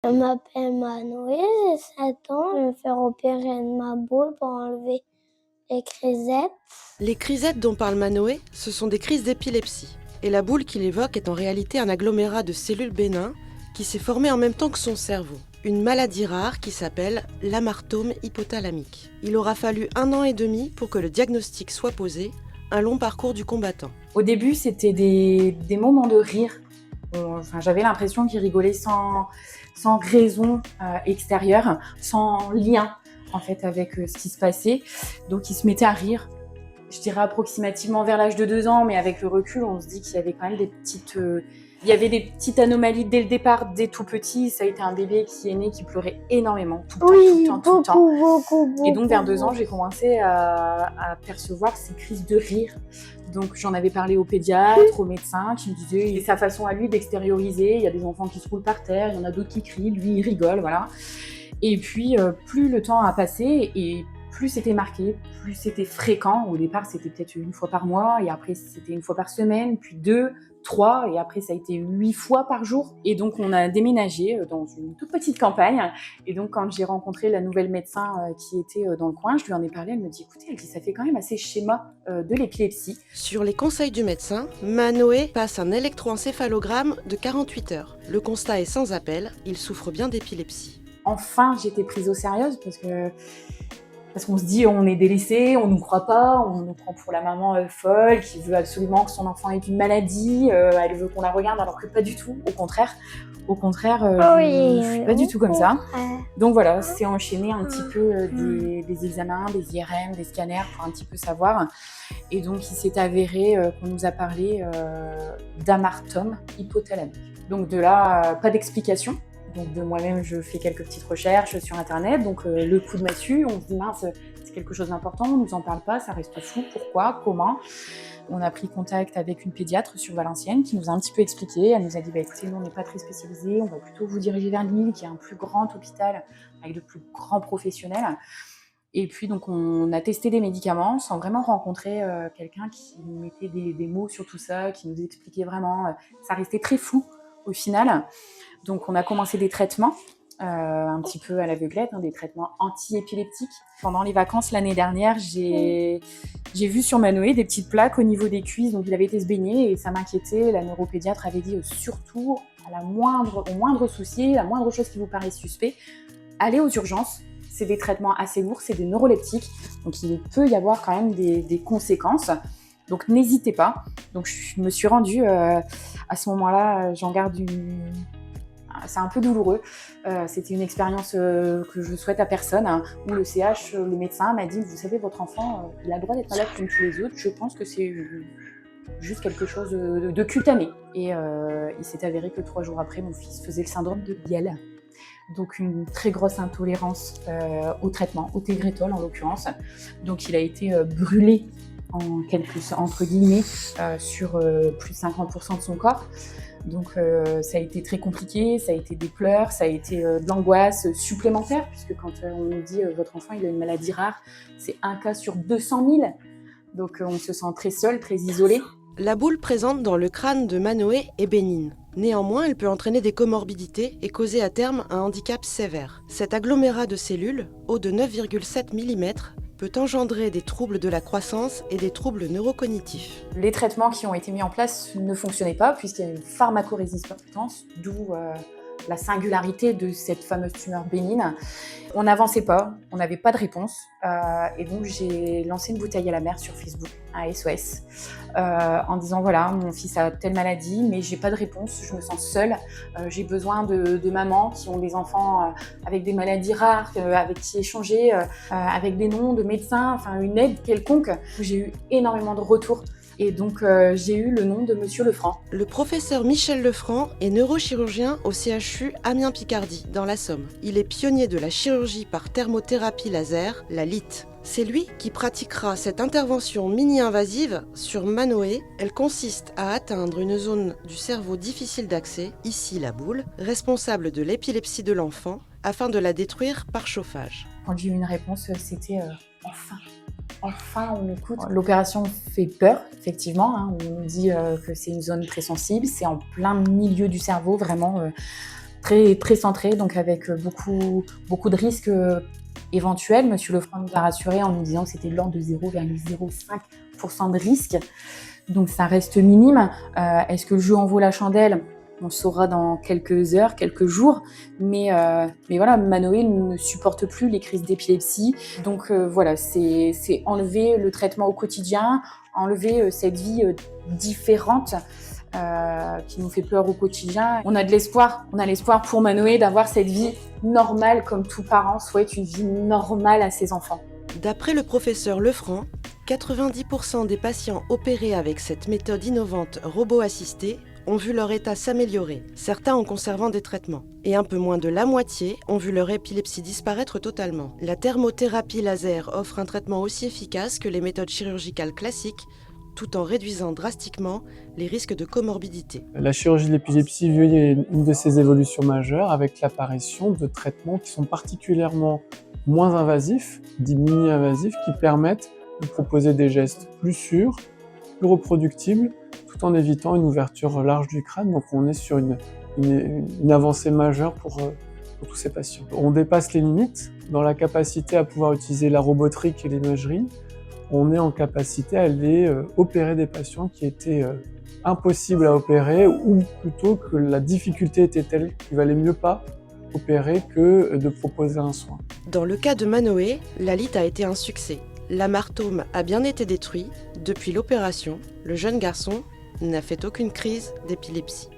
Je m'appelle Manoé, j'ai 7 ans. Je vais me faire opérer de ma boule pour enlever les crisettes. Les crisettes dont parle Manoé, ce sont des crises d'épilepsie. Et la boule qu'il évoque est en réalité un agglomérat de cellules bénin qui s'est formé en même temps que son cerveau. Une maladie rare qui s'appelle l'amartome hypothalamique. Il aura fallu 1 an et demi pour que le diagnostic soit posé, un long parcours du combattant. Au début, c'était des moments de rire. J'avais l'impression qu'il rigolait sans raison extérieure, sans lien en fait avec ce qui se passait. Donc il se mettait à rire. Je dirais approximativement vers l'âge de 2 ans, mais avec le recul, on se dit qu'il y avait quand même il y avait des petites anomalies dès le départ, dès tout petit. Ça a été un bébé qui est né, qui pleurait énormément, tout le temps. Beaucoup. Et donc vers 2 ans, j'ai commencé à percevoir ces crises de rire. Donc j'en avais parlé au pédiatre, au médecin, qui me disait c'est sa façon à lui d'extérioriser. Il y a des enfants qui se roulent par terre, il y en a d'autres qui crient, lui il rigole, voilà. Et puis plus le temps a passé et plus c'était marqué, plus c'était fréquent. Au départ, c'était peut-être 1 fois par mois, et après c'était 1 fois par semaine, puis 2, 3, et après ça a été 8 fois par jour. Et donc on a déménagé dans une toute petite campagne. Et donc quand j'ai rencontré la nouvelle médecin qui était dans le coin, je lui en ai parlé, elle me dit écoutez, elle dit ça fait quand même assez schéma de l'épilepsie. Sur les conseils du médecin, Manoé passe un électroencéphalogramme de 48 heures. Le constat est sans appel, il souffre bien d'épilepsie. Enfin, j'étais prise au sérieux parce qu'on se dit on est délaissé, on nous croit pas, on nous prend pour la maman folle qui veut absolument que son enfant ait une maladie, elle veut qu'on la regarde alors que pas du tout, au contraire, je suis pas du tout comme ça. Donc voilà, c'est enchaîné un petit peu des examens, des IRM, des scanners pour un petit peu savoir. Et donc il s'est avéré qu'on nous a parlé d'amartome hypothalamique. Donc de là, pas d'explication. Donc de moi-même, je fais quelques petites recherches sur Internet. Donc le coup de massue, on se dit mince, c'est quelque chose d'important, on ne nous en parle pas, ça reste flou, pourquoi, comment. On a pris contact avec une pédiatre sur Valenciennes qui nous a un petit peu expliqué. Elle nous a dit écoutez, nous on n'est pas très spécialisés, on va plutôt vous diriger vers Lille, qui est un plus grand hôpital avec de plus grands professionnels. Et puis donc on a testé des médicaments sans vraiment rencontrer quelqu'un qui mettait des mots sur tout ça, qui nous expliquait vraiment. Ça restait très flou au final. Donc on a commencé des traitements, un petit peu à l'aveuglette, des traitements anti-épileptiques. Pendant les vacances l'année dernière, j'ai vu sur Manoé des petites plaques au niveau des cuisses, donc il avait été se baigner et ça m'inquiétait. La neuropédiatre avait dit surtout, au moindre souci, la moindre chose qui vous paraît suspect, allez aux urgences. C'est des traitements assez lourds, c'est des neuroleptiques, donc il peut y avoir quand même des conséquences. Donc n'hésitez pas. Donc je me suis rendue, à ce moment-là, j'en garde c'est un peu douloureux. C'était une expérience que je souhaite à personne, où le CH, le médecin m'a dit, vous savez, votre enfant, il a le droit d'être malade comme tous les autres. Je pense que c'est juste quelque chose de cutané. Et il s'est avéré que 3 jours après, mon fils faisait le syndrome de Biel. Donc une très grosse intolérance au traitement, au Tegretol en l'occurrence. Donc il a été brûlé entre guillemets sur plus de 50% de son corps. Donc ça a été très compliqué, ça a été des pleurs, ça a été de l'angoisse supplémentaire, puisque quand on nous dit votre enfant il a une maladie rare, c'est 1 cas sur 200 000. Donc on se sent très seul, très isolé. La boule présente dans le crâne de Manoé est bénigne. Néanmoins, elle peut entraîner des comorbidités et causer à terme un handicap sévère. Cet agglomérat de cellules, haut de 9,7 mm, peut engendrer des troubles de la croissance et des troubles neurocognitifs. Les traitements qui ont été mis en place ne fonctionnaient pas puisqu'il y a une pharmacorésistance, d'où la singularité de cette fameuse tumeur bénigne. On n'avançait pas, on n'avait pas de réponse, et donc j'ai lancé une bouteille à la mer sur Facebook, un SOS, en disant voilà, mon fils a telle maladie, mais j'ai pas de réponse, je me sens seule, j'ai besoin de mamans qui ont des enfants avec des maladies rares, avec qui échanger, avec des noms de médecins, enfin une aide quelconque. J'ai eu énormément de retours. Et donc, j'ai eu le nom de Monsieur Lefranc. Le professeur Michel Lefranc est neurochirurgien au CHU Amiens-Picardie, dans la Somme. Il est pionnier de la chirurgie par thermothérapie laser, la LIT. C'est lui qui pratiquera cette intervention mini-invasive sur Manoé. Elle consiste à atteindre une zone du cerveau difficile d'accès, ici la boule, responsable de l'épilepsie de l'enfant, afin de la détruire par chauffage. Quand j'ai eu une réponse, c'était enfin on m'écoute. L'opération fait peur, effectivement. On nous dit que c'est une zone très sensible, c'est en plein milieu du cerveau, vraiment très, très centré, donc avec beaucoup de risques éventuels. Monsieur Lefranc nous a rassurés en nous disant que c'était de l'ordre de 0,05% de risque, donc ça reste minime. Est-ce que le jeu en vaut la chandelle ? On le saura dans quelques heures, quelques jours, mais voilà, Manoé ne supporte plus les crises d'épilepsie, donc voilà, c'est enlever le traitement au quotidien, enlever cette vie différente qui nous fait peur au quotidien. On a l'espoir pour Manoé d'avoir cette vie normale comme tout parent souhaite une vie normale à ses enfants. D'après le professeur Lefranc, 90% des patients opérés avec cette méthode innovante robot-assistée ont vu leur état s'améliorer, certains en conservant des traitements. Et un peu moins de la moitié ont vu leur épilepsie disparaître totalement. La thermothérapie laser offre un traitement aussi efficace que les méthodes chirurgicales classiques, tout en réduisant drastiquement les risques de comorbidité. La chirurgie de l'épilepsie vit une de ses évolutions majeures avec l'apparition de traitements qui sont particulièrement moins invasifs, dits mini-invasifs, qui permettent de proposer des gestes plus sûrs, plus reproductibles, tout en évitant une ouverture large du crâne. Donc on est sur une avancée majeure pour tous ces patients. On dépasse les limites dans la capacité à pouvoir utiliser la roboterie et l'imagerie. On est en capacité à aller opérer des patients qui étaient impossibles à opérer, ou plutôt que la difficulté était telle qu'il valait mieux pas opérer que de proposer un soin. Dans le cas de Manoé, la LIT a été un succès. L'amartome a bien été détruit. Depuis l'opération, le jeune garçon n'a fait aucune crise d'épilepsie.